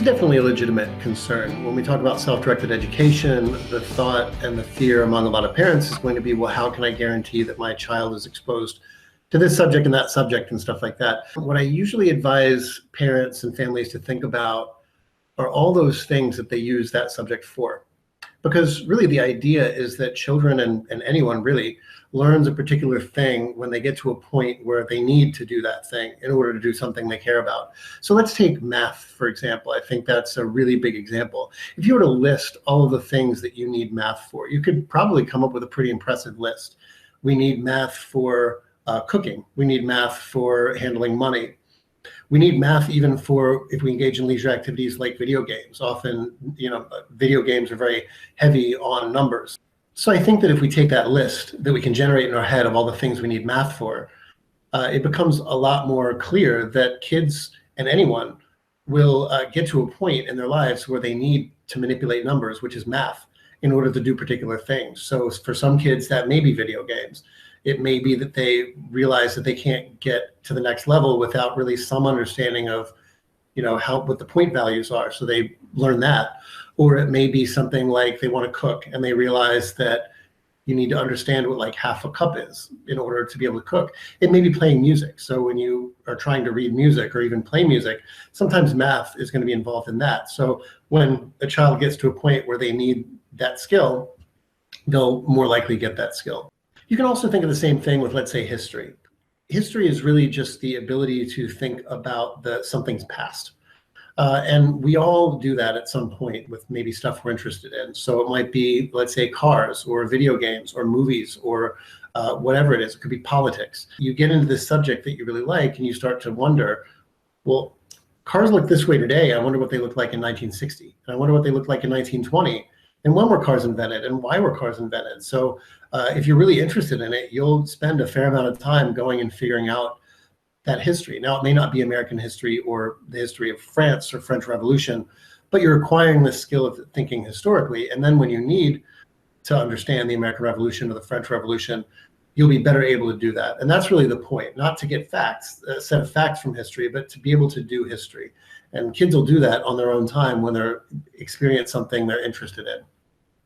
is definitely a legitimate concern. When we talk about self-directed education, the thought and the fear among a lot of parents is going to be, well, how can I guarantee that my child is exposed to this subject and that subject and stuff like that? What I usually advise parents and families to think about are all those things that they use that subject for. Because really the idea is that children and anyone really learns a particular thing when they get to a point where they need to do that thing in order to do something they care about. So let's take math, for example. I think that's a really big example. If you were to list all of the things that you need math for, you could probably come up with a pretty impressive list. We need math for cooking. We need math for handling money. We need math even for if we engage in leisure activities like video games. Often, video games are very heavy on numbers. So I think that if we take that list that we can generate in our head of all the things we need math for, it becomes a lot more clear that kids and anyone will get to a point in their lives where they need to manipulate numbers, which is math, in order to do particular things. So for some kids, that may be video games. It may be that they realize that they can't get to the next level without really some understanding of, what the point values are. So they learn that. Or it may be something like they want to cook and they realize that you need to understand what like half a cup is in order to be able to cook. It may be playing music. So when you are trying to read music or even play music, sometimes math is going to be involved in that. So when a child gets to a point where they need that skill, they'll more likely get that skill. You can also think of the same thing with, let's say, history. History is really just the ability to think about something's past. And we all do that at some point with maybe stuff we're interested in. So it might be, let's say, cars or video games or movies or whatever it is. It could be politics. You get into this subject that you really like and you start to wonder, well, cars look this way today. I wonder what they looked like in 1960. And I wonder what they looked like in 1920. And when were cars invented and why were cars invented? So if you're really interested in it, you'll spend a fair amount of time going and figuring out that history. Now, it may not be American history or the history of France or French Revolution, but you're acquiring the skill of thinking historically. And then when you need to understand the American Revolution or the French Revolution, you'll be better able to do that. And that's really the point, not to get facts, a set of facts from history, but to be able to do history. And kids will do that on their own time when they're experience something they're interested in.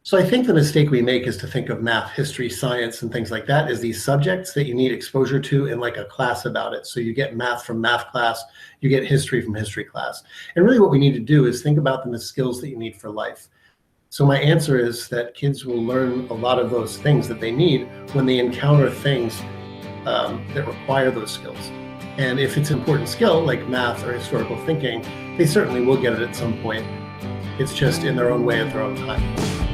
So I think the mistake we make is to think of math, history, science, and things like that as these subjects that you need exposure to in like a class about it. So you get math from math class, you get history from history class. And really what we need to do is think about them as skills that you need for life. So my answer is that kids will learn a lot of those things that they need when they encounter things that require those skills. And if it's an important skill like math or historical thinking, they certainly will get it at some point. It's just in their own way at their own time.